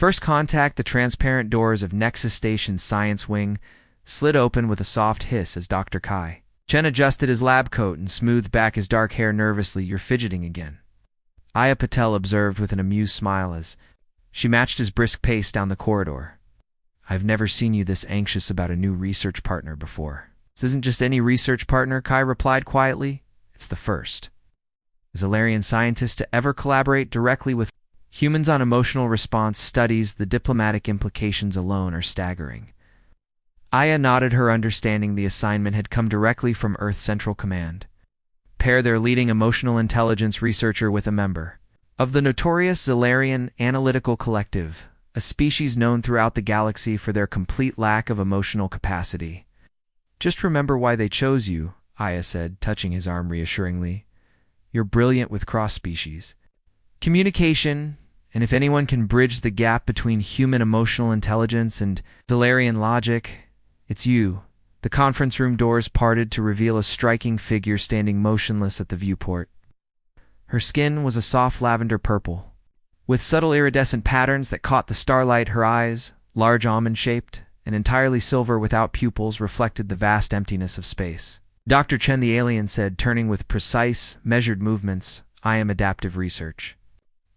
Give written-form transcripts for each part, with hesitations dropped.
First contact, the transparent doors of Nexus Station's science wing slid open with a soft hiss as Dr. Kai Chen adjusted his lab coat and smoothed back his dark hair nervously. "You're fidgeting again," Aya Patel observed with an amused smile as she matched his brisk pace down the corridor. "I've never seen you this anxious about a new research partner before." "This isn't just any research partner," Kai replied quietly. "It's the first Zalarian scientist to ever collaborate directly with humans on emotional response studies. The diplomatic implications alone are staggering." Aya nodded, her understanding the assignment had come directly from Earth Central Command. Pair their leading emotional intelligence researcher with a member of the notorious Zalarian Analytical Collective, a species known throughout the galaxy for their complete lack of emotional capacity. "Just remember why they chose you," Aya said, touching his arm reassuringly. "You're brilliant with cross-species communication, and if anyone can bridge the gap between human emotional intelligence and Zalarian logic, it's you." The conference room doors parted to reveal a striking figure standing motionless at the viewport. Her skin was a soft lavender purple, with subtle iridescent patterns that caught the starlight. Her eyes, large almond-shaped and entirely silver without pupils, reflected the vast emptiness of space. "Dr. Chen," the alien said, turning with precise, measured movements, "I am Adaptive Research.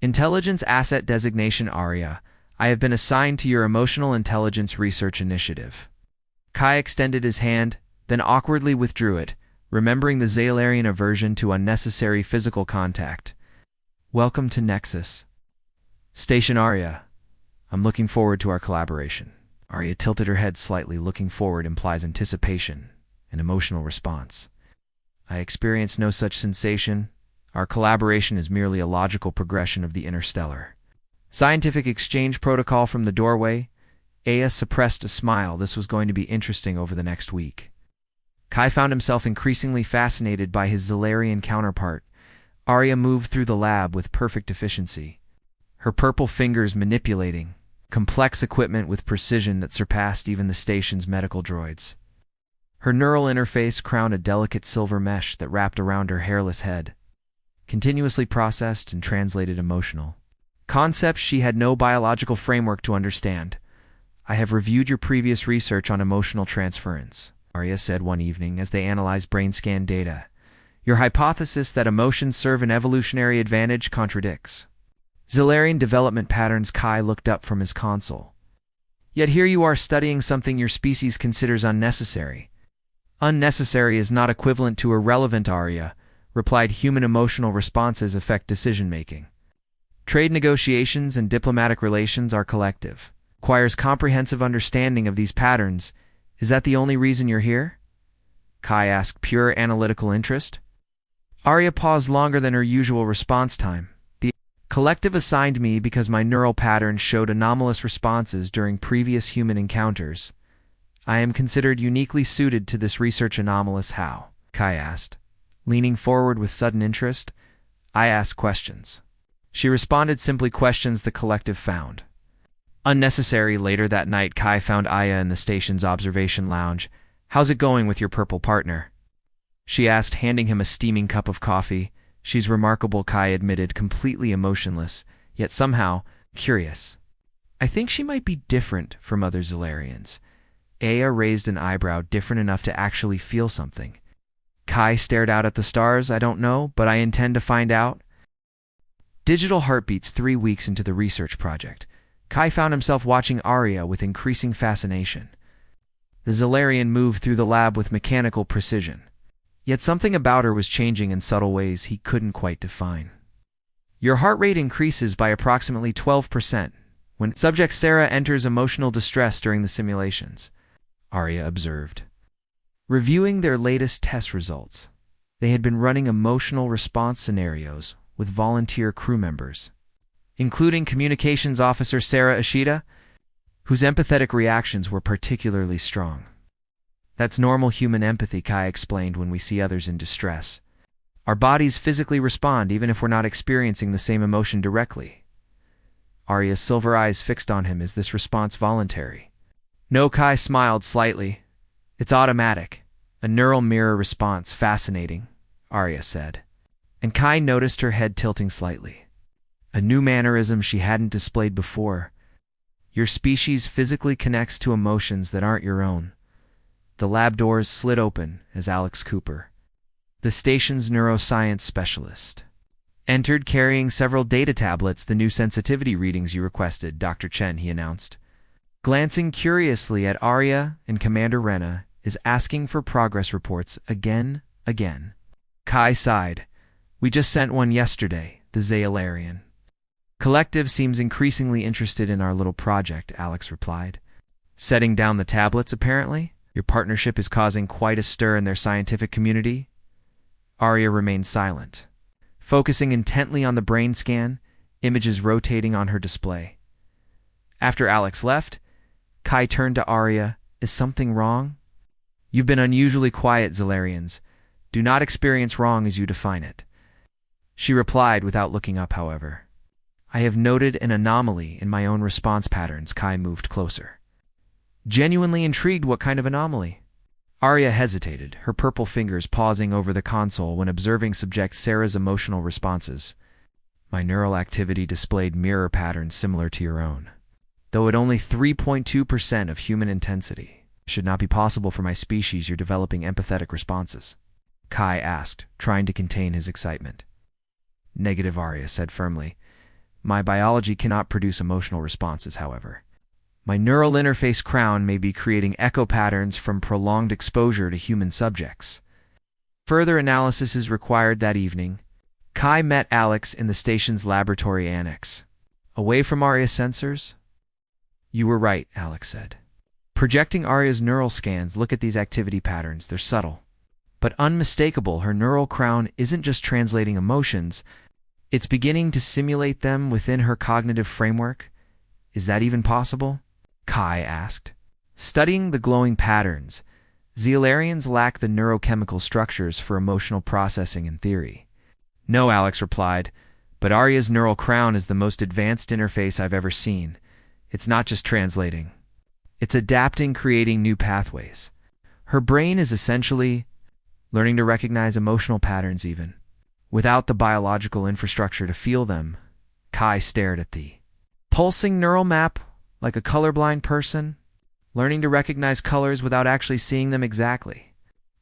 Intelligence Asset Designation Aria. I have been assigned to your Emotional Intelligence Research Initiative." Kai extended his hand, then awkwardly withdrew it, remembering the Zalarian aversion to unnecessary physical contact. "Welcome to Nexus Station, Aria. I'm looking forward to our collaboration." Aria tilted her head slightly. Looking forward implies anticipation, an emotional response. "I experience no such sensation. Our collaboration is merely a logical progression of the interstellar scientific exchange protocol." From the doorway, Aya suppressed a smile. This was going to be interesting over the next week. Kai found himself increasingly fascinated by his Zalarian counterpart. Aria moved through the lab with perfect efficiency, her purple fingers manipulating complex equipment with precision that surpassed even the station's medical droids. Her neural interface crowned a delicate silver mesh that wrapped around her hairless head, continuously processed and translated emotional concepts she had no biological framework to understand. "I have reviewed your previous research on emotional transference," Aria said one evening as they analyzed brain scan data. "Your hypothesis that emotions serve an evolutionary advantage contradicts Zalarian development patterns." Kai looked up from his console. "Yet here you are studying something your species considers unnecessary." "Unnecessary is not equivalent to irrelevant," Aria replied. "Human emotional responses affect decision-making. Trade negotiations and diplomatic relations are collective. Requires comprehensive understanding of these patterns. Is that the only reason you're here?" Kai asked, pure analytical interest. Aria paused longer than her usual response time. "The collective assigned me because my neural patterns showed anomalous responses during previous human encounters. I am considered uniquely suited to this research." "Anomalous how?" Kai asked, leaning forward with sudden interest. "I ask questions." She responded, simply questions the collective found unnecessary. Later that night, Kai found Aya in the station's observation lounge. "How's it going with your purple partner?" she asked, handing him a steaming cup of coffee. "She's remarkable," Kai admitted, completely emotionless, yet somehow curious. "I think she might be different from other Zalarians." Aya raised an eyebrow. "Different enough to actually feel something?" Kai stared out at the stars. "I don't know, but I intend to find out." Digital heartbeats. 3 weeks into the research project, Kai found himself watching Aria with increasing fascination. The Zalarian moved through the lab with mechanical precision, yet something about her was changing in subtle ways he couldn't quite define. "Your heart rate increases by approximately 12% when subject Sarah enters emotional distress during the simulations," Aria observed, reviewing their latest test results. They had been running emotional response scenarios with volunteer crew members, including communications officer Sarah Ishida, whose empathetic reactions were particularly strong. "That's normal human empathy," Kai explained. "When we see others in distress, our bodies physically respond even if we're not experiencing the same emotion directly." Aria's silver eyes fixed on him. "Is this response voluntary?" "No," Kai smiled slightly. "It's automatic. A neural mirror response." "Fascinating," Aria said, and Kai noticed her head tilting slightly. A new mannerism she hadn't displayed before. Your species physically connects to emotions that aren't your own. The lab doors slid open as Alex Cooper, the station's neuroscience specialist, entered carrying several data tablets. The new sensitivity readings you requested, Dr. Chen, he announced. Glancing curiously at Arya and Commander Rena, is asking for progress reports again. Kai sighed. We just sent one yesterday, the Zailarian. Collective seems increasingly interested in our little project, Alex replied. Setting down the tablets, apparently? Your partnership is causing quite a stir in their scientific community? Arya remained silent, focusing intently on the brain scan, images rotating on her display. After Alex left, Kai turned to Arya. Is something wrong? You've been unusually quiet, Zalarians. Do not experience wrong as you define it. She replied without looking up, however. I have noted an anomaly in my own response patterns. Kai moved closer. Genuinely intrigued, what kind of anomaly? Arya hesitated, her purple fingers pausing over the console when observing subject Sarah's emotional responses. My neural activity displayed mirror patterns similar to your own, though at only 3.2% of human intensity. It should not be possible for my species. You're developing empathetic responses, Kai asked, trying to contain his excitement. Negative, Arya said firmly. My biology cannot produce emotional responses, however. My neural interface crown may be creating echo patterns from prolonged exposure to human subjects. Further analysis is required. That evening, Kai met Alex in the station's laboratory annex. Away from Arya's sensors? You were right, Alex said. Projecting Arya's neural scans, look at these activity patterns. They're subtle, but unmistakable. Her neural crown isn't just translating emotions, it's beginning to simulate them within her cognitive framework. Is that even possible? Kai asked. Studying the glowing patterns, Zealarians lack the neurochemical structures for emotional processing in theory. No, Alex replied, but Arya's neural crown is the most advanced interface I've ever seen. It's not just translating. It's adapting, creating new pathways. Her brain is essentially learning to recognize emotional patterns even, without the biological infrastructure to feel them. Kai stared at the pulsing neural map like a colorblind person, learning to recognize colors without actually seeing them exactly.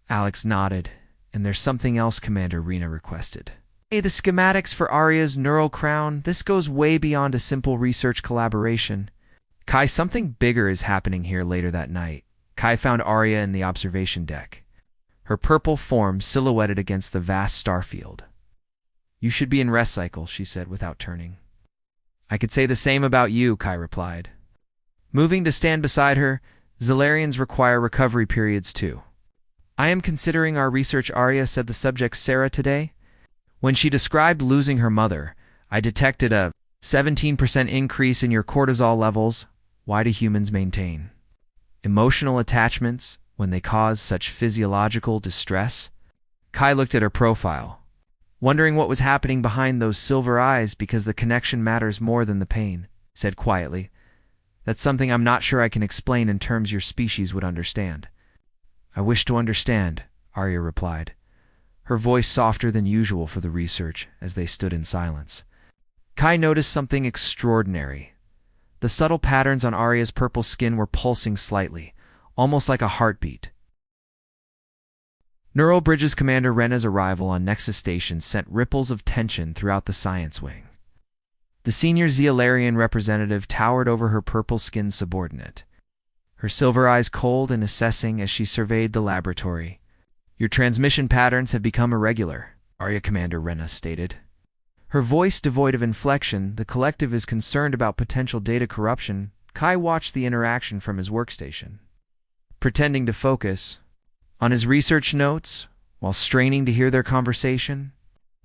Alex nodded. And there's something else, Commander Rena requested. Hey, the schematics for Arya's neural crown. This goes way beyond a simple research collaboration. Kai, something bigger is happening here. Later that night, Kai found Arya in the observation deck, her purple form silhouetted against the vast star field. You should be in rest cycle, she said without turning. I could say the same about you, Kai replied. Moving to stand beside her, Zalarians require recovery periods too. I am considering our research, Arya said the subject Sarah today. When she described losing her mother, I detected a 17% increase in your cortisol levels. Why do humans maintain emotional attachments when they cause such physiological distress? Kai looked at her profile, wondering what was happening behind those silver eyes. Because the connection matters more than the pain, said quietly. That's something I'm not sure I can explain in terms your species would understand. I wish to understand, Arya replied, her voice softer than usual for the research as they stood in silence. Kai noticed something extraordinary. The subtle patterns on Arya's purple skin were pulsing slightly, almost like a heartbeat. Neural Bridges Commander Rena's arrival on Nexus Station sent ripples of tension throughout the science wing. The senior Zealarian representative towered over her purple-skinned subordinate, her silver eyes cold and assessing as she surveyed the laboratory. Your transmission patterns have become irregular, Arya, Commander Rena stated. Her voice devoid of inflection. The collective is concerned about potential data corruption. Kai watched the interaction from his workstation, pretending to focus on his research notes while straining to hear their conversation.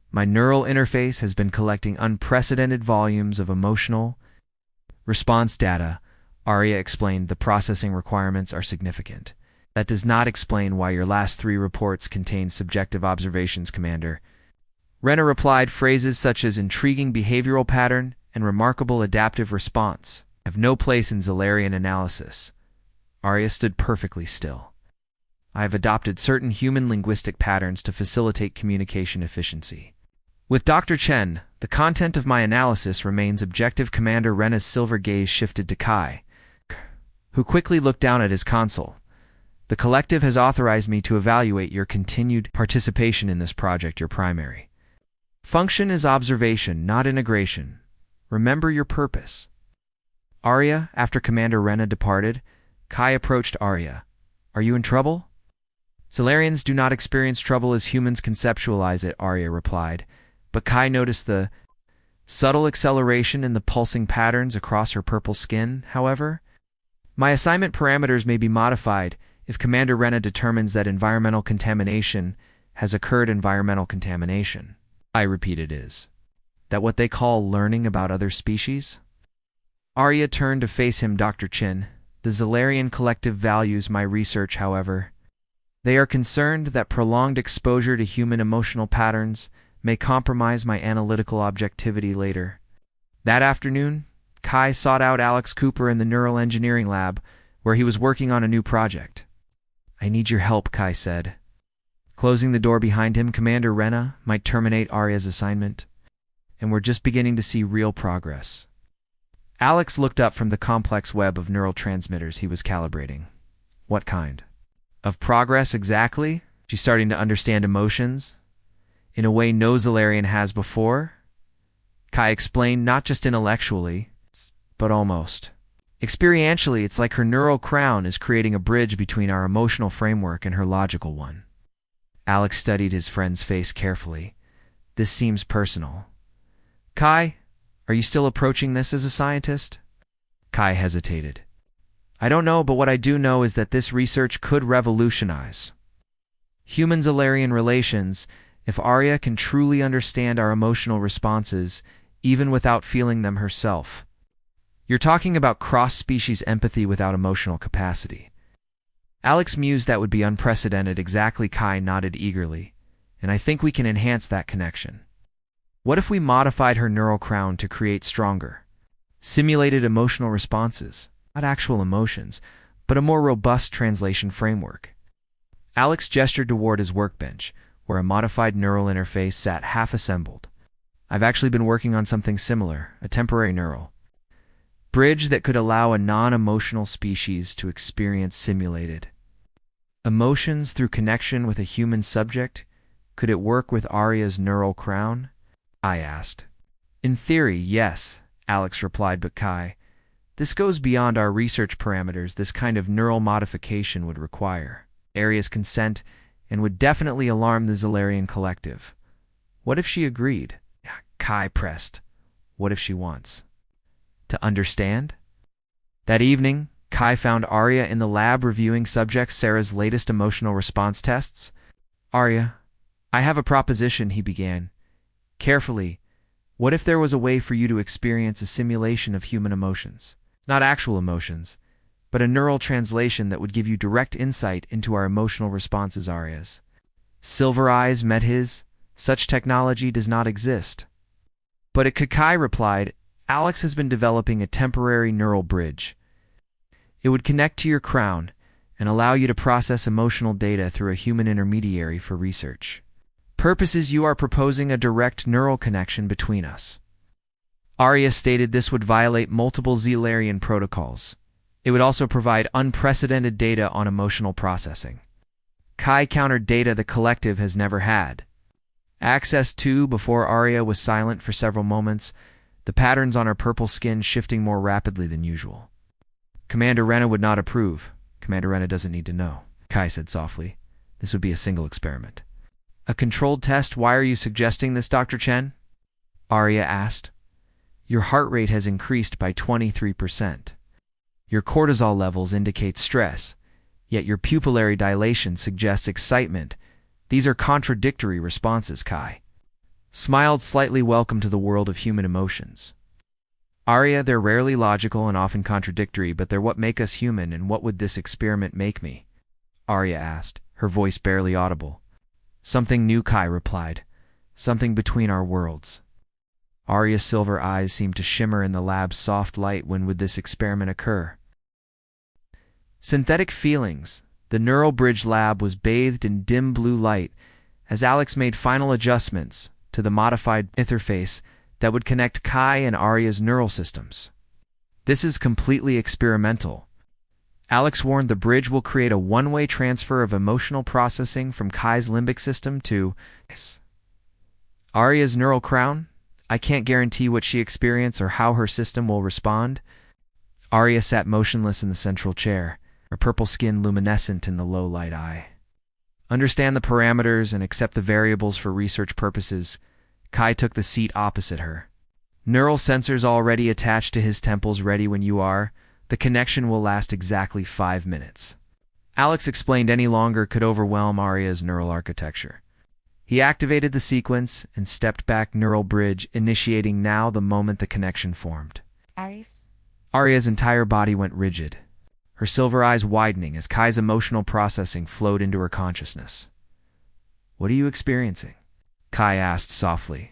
My neural interface has been collecting unprecedented volumes of emotional response data, Arya explained. The processing requirements are significant. That does not explain why your last 3 reports contain subjective observations, Commander. Rena replied. Phrases such as intriguing behavioral pattern and remarkable adaptive response have no place in Zalarian analysis. Arya stood perfectly still. I have adopted certain human linguistic patterns to facilitate communication efficiency. With Dr. Chen, the content of my analysis remains objective. Commander Rena's silver gaze shifted to Kai. who quickly looked down at his console. The collective has authorized me to evaluate your continued participation in this project, your primary function is observation, not integration. Remember your purpose. Arya, after Commander Rena departed, Kai approached Arya. Are you in trouble? Solarians do not experience trouble as humans conceptualize it, Arya replied, but Kai noticed the subtle acceleration in the pulsing patterns across her purple skin, however. My assignment parameters may be modified if Commander Rena determines that environmental contamination has occurred. Environmental contamination, I repeated, is that what they call learning about other species? Arya turned to face him. Dr. Chin, the Zalarian collective values my research, however. They are concerned that prolonged exposure to human emotional patterns may compromise my analytical objectivity later. That afternoon, Kai sought out Alex Cooper in the neural engineering lab, where he was working on a new project. I need your help, Kai said. Closing the door behind him, Commander Rena might terminate Arya's assignment, and we're just beginning to see real progress. Alex looked up from the complex web of neural transmitters he was calibrating. What kind of progress exactly? She's starting to understand emotions in a way no Zalarian has before. Kai explained, not just intellectually, but almost experientially. It's like her neural crown is creating a bridge between our emotional framework and her logical one. Alex studied his friend's face carefully. This seems personal. Kai, are you still approaching this as a scientist? Kai hesitated. I don't know, but what I do know is that this research could revolutionize human-Zalarian relations if Arya can truly understand our emotional responses, even without feeling them herself. You're talking about cross-species empathy without emotional capacity. Alex mused. That would be unprecedented. Exactly. Kai nodded eagerly. And I think we can enhance that connection. What if we modified her neural crown to create stronger, simulated emotional responses? Not actual emotions, but a more robust translation framework. Alex gestured toward his workbench, where a modified neural interface sat half-assembled. I've actually been working on something similar, a temporary neural bridge that could allow a non-emotional species to experience simulated emotions through connection with a human subject. Could it work with Arya's neural crown? I asked. In theory, yes, Alex replied, but Kai, this goes beyond our research parameters. This kind of neural modification would require Arya's consent and would definitely alarm the Zalarian collective. What if she agreed? Kai pressed. What if she wants to understand? That evening, Kai found Arya in the lab reviewing subject Sarah's latest emotional response tests. Arya, I have a proposition, he began. Carefully, what if there was a way for you to experience a simulation of human emotions? Not actual emotions, but a neural translation that would give you direct insight into our emotional responses. Arya's silver eyes met his. Such technology does not exist. But it could. Kai replied, Alex has been developing a temporary neural bridge. It would connect to your crown and allow you to process emotional data through a human intermediary for research purposes. You are proposing a direct neural connection between us. Arya stated this would violate multiple Zalarian protocols. It would also provide unprecedented data on emotional processing. Kai countered, data the collective has never had access to. Before Arya was silent for several moments, the patterns on her purple skin shifting more rapidly than usual. Commander Rena would not approve. Commander Rena doesn't need to know, Kai said softly. This would be a single experiment. A controlled test? Why are you suggesting this, Dr. Chen? Arya asked. Your heart rate has increased by 23%. Your cortisol levels indicate stress, yet your pupillary dilation suggests excitement. These are contradictory responses. Kai smiled slightly. Welcome to the world of human emotions. Arya, they're rarely logical and often contradictory, but they're what make us human. And what would this experiment make me? Arya asked, her voice barely audible. Something new, Kai replied. Something between our worlds. Arya's silver eyes seemed to shimmer in the lab's soft light. When would this experiment occur? Synthetic feelings. The neural bridge lab was bathed in dim blue light as Alex made final adjustments to the modified interface that would connect Kai and Arya's neural systems. This is completely experimental. Alex warned the bridge will create a one-way transfer of emotional processing from Kai's limbic system to Arya's neural crown. I can't guarantee what she experiences or how her system will respond. Arya sat motionless in the central chair, her purple skin luminescent in the low light eye. Understand the parameters and accept the variables for research purposes. Kai took the seat opposite her. Neural sensors already attached to his temples, ready when you are. The connection will last exactly 5 minutes. Alex explained any longer could overwhelm Arya's neural architecture. He activated the sequence and stepped back, neural bridge initiating now the moment the connection formed. Arya's entire body went rigid, her silver eyes widening as Kai's emotional processing flowed into her consciousness. What are you experiencing? Kai asked softly.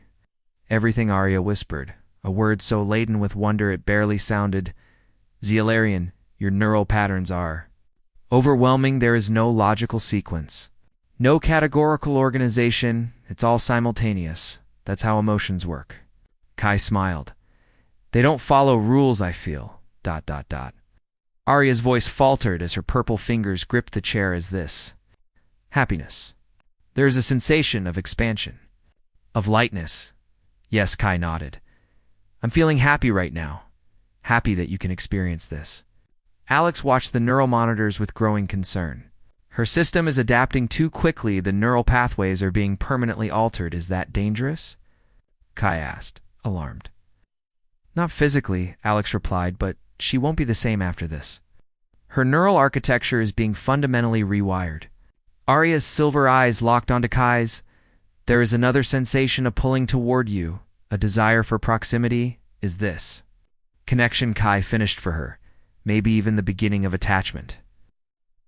Everything, Arya whispered, a word so laden with wonder it barely sounded. Zealarian, your neural patterns are overwhelming. There is no logical sequence, no categorical organization. It's all simultaneous. That's how emotions work. Kai smiled. They don't follow rules, I feel. ... Arya's voice faltered as her purple fingers gripped the chair. As this happiness. There is a sensation of expansion, of lightness. Yes, Kai nodded. I'm feeling happy right now. Happy that you can experience this. Alex watched the neural monitors with growing concern. Her system is adapting too quickly. The neural pathways are being permanently altered. Is that dangerous? Kai asked, alarmed. Not physically, Alex replied, but she won't be the same after this. Her neural architecture is being fundamentally rewired. Arya's silver eyes locked onto Kai's. There is another sensation of pulling toward you, a desire for proximity. Is this connection? Kai finished for her, maybe even the beginning of attachment.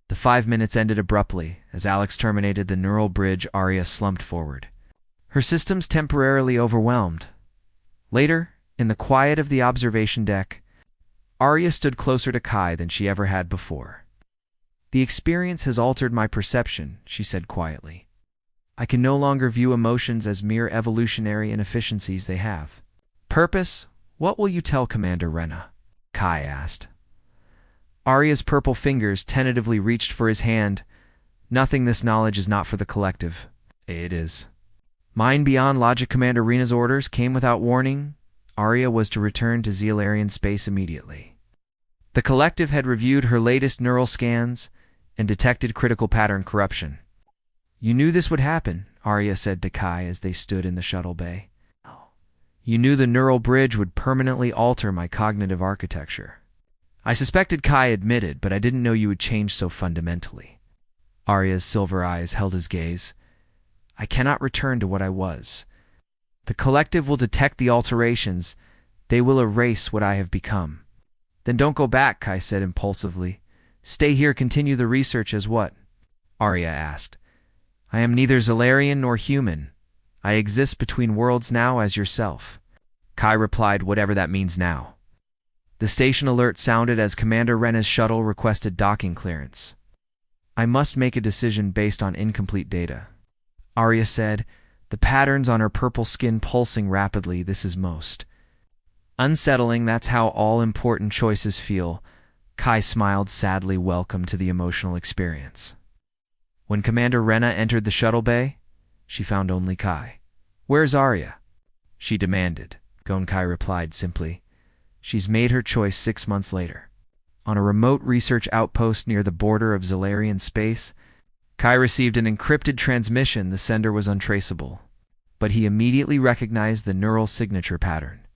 The 5 minutes ended abruptly. As Alex terminated the neural bridge, Arya slumped forward, her systems temporarily overwhelmed. Later, in the quiet of the observation deck, Arya stood closer to Kai than she ever had before. The experience has altered my perception, she said quietly. I can no longer view emotions as mere evolutionary inefficiencies. They have purpose. What will you tell Commander Rena? Kai asked. Arya's purple fingers tentatively reached for his hand. Nothing. This knowledge is not for the collective. It is mine beyond logic. Commander Rena's orders came without warning. Arya was to return to Zealarian space immediately. The collective had reviewed her latest neural scans and detected critical pattern corruption. You knew this would happen, Arya said to Kai as they stood in the shuttle bay. You knew the neural bridge would permanently alter my cognitive architecture. I suspected, Kai admitted, but I didn't know you would change so fundamentally. Arya's silver eyes held his gaze. I cannot return to what I was. The collective will detect the alterations. They will erase what I have become. Then don't go back, Kai said impulsively. Stay here, continue the research. As what? Arya asked. I am neither Zealarian nor human. I exist between worlds now as yourself. Kai replied, whatever that means now. The station alert sounded as Commander Rena's shuttle requested docking clearance. I must make a decision based on incomplete data. Arya said, the patterns on her purple skin pulsing rapidly. This is most unsettling. That's how all important choices feel. Kai smiled sadly, welcome to the emotional experience. When Commander Rena entered the shuttle bay, she found only Kai. Where's Arya? She demanded. Gone, Kai replied simply. She's made her choice 6 months later. On a remote research outpost near the border of Zealarian space, Kai received an encrypted transmission. The sender was untraceable, but he immediately recognized the neural signature pattern.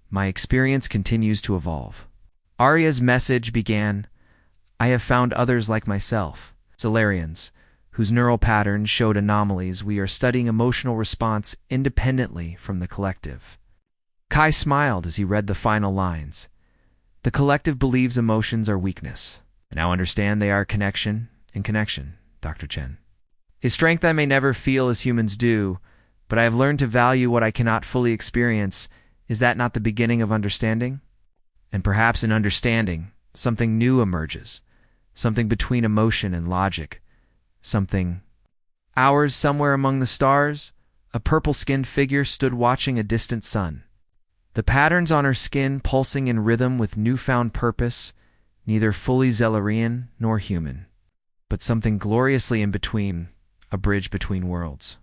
My experience continues to evolve. Arya's message began, I have found others like myself, Zealarians, whose neural patterns showed anomalies. We are studying emotional response independently from the collective. Kai smiled as he read the final lines. The collective believes emotions are weakness. I now understand they are connection, and connection, Dr. Chen, is strength I may never feel as humans do, but I have learned to value what I cannot fully experience. Is that not the beginning of understanding? And perhaps in understanding, something new emerges, something between emotion and logic, something ours. Somewhere among the stars, a purple-skinned figure stood watching a distant sun. The patterns on her skin pulsing in rhythm with newfound purpose. neither fully Zellerian nor human, but something gloriously in between, a bridge between worlds.